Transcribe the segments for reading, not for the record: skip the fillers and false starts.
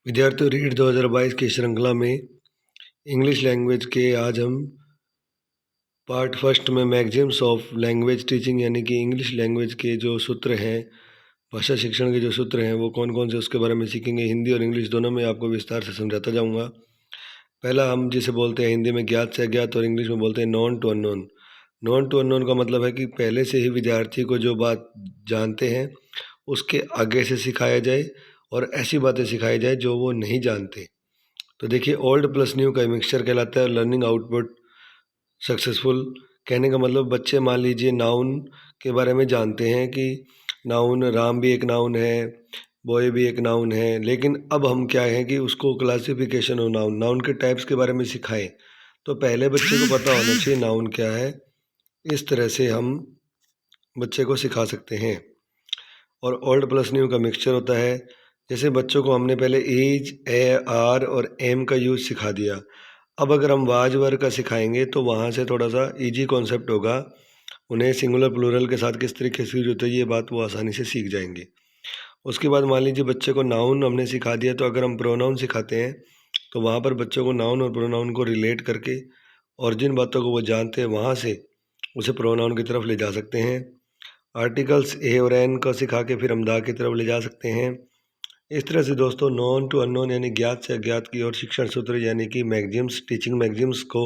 विद्यार्थियों रीड 2022 की श्रृंखला में इंग्लिश लैंग्वेज के आज हम पार्ट फर्स्ट में मैगजीम्स ऑफ लैंग्वेज टीचिंग यानी कि इंग्लिश लैंग्वेज के जो सूत्र हैं, भाषा शिक्षण के जो सूत्र हैं वो कौन कौन से उसके बारे में सीखेंगे। हिंदी और इंग्लिश दोनों में आपको विस्तार से समझाता जाऊंगा। पहला हम जिसे बोलते हैं हिंदी में ज्ञात से अज्ञात और इंग्लिश में बोलते हैं known to unknown. Known to unknown का मतलब है कि पहले से ही विद्यार्थी को जो बात जानते हैं उसके आगे से सिखाया जाए और ऐसी बातें सिखाई जाए जो वो नहीं जानते। तो देखिए ओल्ड प्लस न्यू का मिक्सचर कहलाता है लर्निंग आउटपुट सक्सेसफुल। कहने का मतलब बच्चे मान लीजिए नाउन के बारे में जानते हैं कि नाउन राम भी एक नाउन है, बॉय भी एक नाउन है, लेकिन अब हम क्या है कि उसको क्लासिफिकेशन और नाउन नाउन के टाइप्स के बारे में सिखाएं। तो पहले बच्चे को पता होना चाहिए नाउन क्या है। इस तरह से हम बच्चे को सिखा सकते हैं। और ओल्ड प्लस न्यू का मिक्सचर होता है, जैसे बच्चों को हमने पहले एज ए आर और एम का यूज़ सिखा दिया। अब अगर हम वाज वर का सिखाएंगे तो वहाँ से थोड़ा सा इजी कॉन्सेप्ट होगा। उन्हें सिंगुलर प्लूरल के साथ किस तरीके से यूज होता है ये बात वो आसानी से सीख जाएंगे। उसके बाद मान लीजिए बच्चे को नाउन हमने सिखा दिया, तो अगर हम प्रोनाउन सिखाते हैं तो वहाँ पर बच्चों को नाउन और प्रोनाउन को रिलेट करके और जिन बातों को वो जानते हैं वहाँ से उसे प्रोनाउन की तरफ ले जा सकते हैं। आर्टिकल्स ए और एन को सिखा के फिर हम दा की तरफ ले जा सकते हैं। इस तरह से दोस्तों नॉन टू अननोन यानी ज्ञात से अज्ञात की और शिक्षण सूत्र यानी कि मैगजीम्स टीचिंग मैगजीम्स को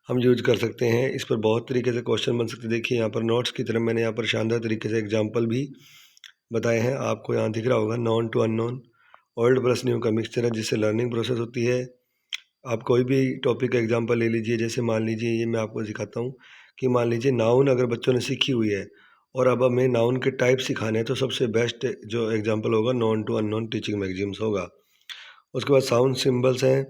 हम यूज कर सकते हैं। इस पर बहुत तरीके से क्वेश्चन बन सकते हैं। देखिए यहाँ पर नोट्स की तरह मैंने यहाँ पर शानदार तरीके से एग्जाम्पल भी बताए हैं, आपको यहाँ दिख रहा होगा। Known to unknown old plus new का मिक्सचर है जिससे लर्निंग प्रोसेस होती है। आप कोई भी टॉपिक का एग्जाम्पल ले लीजिए, जैसे मान लीजिए ये मैं आपको सिखाता हूँ कि मान लीजिए नाउन अगर बच्चों ने सीखी हुई है और अब हमें नाउन के टाइप सिखाने हैं, तो सबसे बेस्ट जो एग्जांपल होगा known to unknown teaching maxims होगा। उसके बाद साउंड सिंबल्स हैं,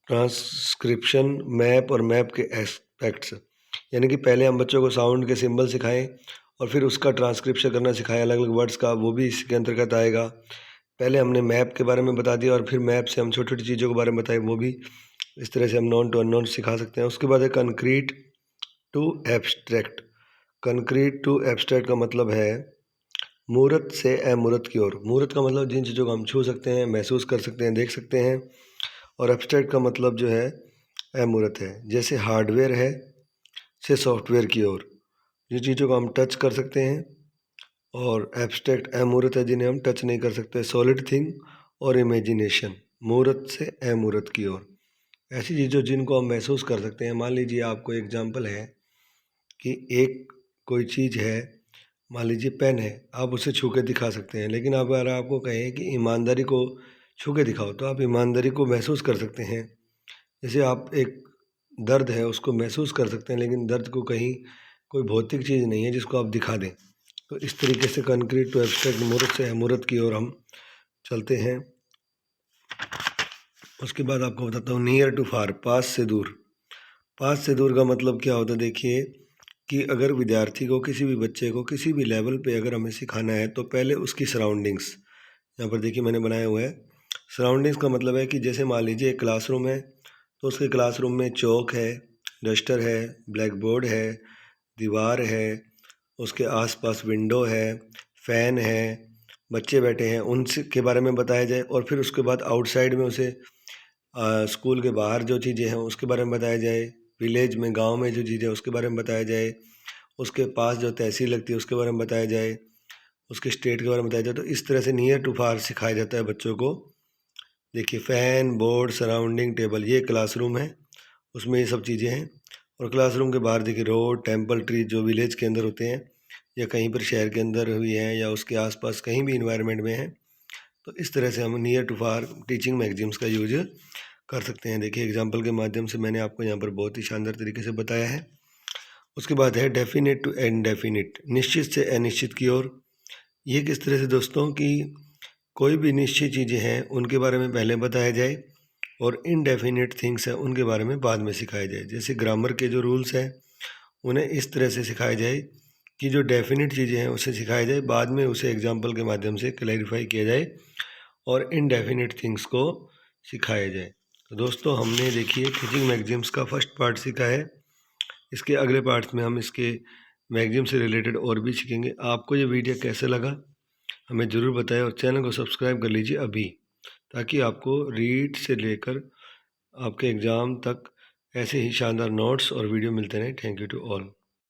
ट्रांसक्रिप्शन, मैप और मैप के एस्पेक्ट्स। यानी कि पहले हम बच्चों को साउंड के सिंबल सिखाएं और फिर उसका ट्रांसक्रिप्शन करना सिखाएं अलग अलग वर्ड्स का, वो भी इसके अंतर्गत आएगा। पहले हमने मैप के बारे में बता दिया और फिर मैप से हम छोटी छोटी चीज़ों के बारे में बताए, वो भी इस तरह से हम नॉन टू अननोन सिखा सकते हैं। उसके बाद है concrete to abstract. Concrete to abstract का मतलब है मूर्त से अमूर्त की ओर। मूर्त का मतलब जिन चीज़ों को हम छू सकते हैं, महसूस कर सकते हैं, देख सकते हैं। और एब्स्ट्रैक्ट का मतलब जो है अमूर्त है, जैसे हार्डवेयर है से सॉफ्टवेयर की ओर। जिन चीज़ों को हम टच कर सकते हैं और एब्स्ट्रैक्ट अमूर्त है जिन्हें हम टच नहीं कर सकते। सॉलिड थिंग और इमेजिनेशन, मूर्त से अमूर्त की ओर। ऐसी चीज़ों जिनको हम महसूस कर सकते हैं। मान लीजिए आपको एग्जांपल है कि एक कोई चीज़ है, मान लीजिए पेन है, आप उसे छू के दिखा सकते हैं, लेकिन आप अगर आपको कहें कि ईमानदारी को छू के दिखाओ तो आप ईमानदारी को महसूस कर सकते हैं। जैसे आप एक दर्द है उसको महसूस कर सकते हैं, लेकिन दर्द को कहीं कोई भौतिक चीज़ नहीं है जिसको आप दिखा दें। तो इस तरीके से कंक्रीट टू एब्स्ट्रैक्ट, मूर्त से अमूर्त की ओर हम चलते हैं। उसके बाद आपको बताता हूँ नियर टू फार, पास से दूर। पास से दूर का मतलब क्या होता है, देखिए कि अगर विद्यार्थी को, किसी भी बच्चे को किसी भी लेवल पे अगर हमें सिखाना है तो पहले उसकी सराउंडिंग्स, यहाँ पर देखिए मैंने बनाया हुआ है। सराउंडिंग्स का मतलब है कि जैसे मान लीजिए एक क्लासरूम है तो उसके क्लासरूम में चौक है, डस्टर है, ब्लैक बोर्ड है, दीवार है, उसके आसपास विंडो है, फ़ैन है, बच्चे बैठे हैं, उनसे के बारे में बताया जाए। और फिर उसके बाद आउटसाइड में उसे स्कूल के बाहर जो चीज़ें हैं उसके बारे में बताया जाए। विलेज में, गांव में जो चीज़ें हैं उसके बारे में बताया जाए। उसके पास जो तहसील लगती है उसके बारे में बताया जाए। उसके स्टेट के बारे में बताया जाए। तो इस तरह से नियर टू फार सिखाया जाता है बच्चों को। देखिए फ़ैन, बोर्ड, सराउंडिंग, टेबल, ये क्लासरूम है, उसमें ये सब चीज़ें हैं। और क्लासरूम के बाहर देखिए रोड, टेम्पल, ट्री जो विलेज के अंदर होते हैं या कहीं पर शहर के अंदर हुई हैं या उसके आसपास कहीं भी इन्वायरमेंट में हैं। तो इस तरह से हम near to far teaching maxims का यूज कर सकते हैं। देखिए एग्जाम्पल के माध्यम से मैंने आपको यहाँ पर बहुत ही शानदार तरीके से बताया है। उसके बाद है डेफिनेट टू इनडेफिनिट, निश्चित से अनिश्चित की ओर। ये किस तरह से दोस्तों कि कोई भी निश्चित चीज़ें हैं उनके बारे में पहले बताया जाए और इनडेफिनिट थिंग्स हैं उनके बारे में बाद में सिखाया जाए। जैसे ग्रामर के जो रूल्स हैं उन्हें इस तरह से सिखाया जाए कि जो डेफिनेट चीज़ें हैं उसे सिखाया जाए, बाद में उसे एग्जाम्पल के माध्यम से क्लैरिफाई किया जाए और इनडेफिनिट थिंग्स को सिखाया जाए। तो दोस्तों हमने देखिए टीचिंग मैगजीम्स का फर्स्ट पार्ट सीखा है। इसके अगले पार्ट्स में हम इसके मैगजीम से रिलेटेड और भी सीखेंगे। आपको ये वीडियो कैसे लगा हमें ज़रूर बताएं और चैनल को सब्सक्राइब कर लीजिए अभी। ताकि आपको रीड से लेकर आपके एग्ज़ाम तक ऐसे ही शानदार नोट्स और वीडियो मिलते रहें। Thank you to all.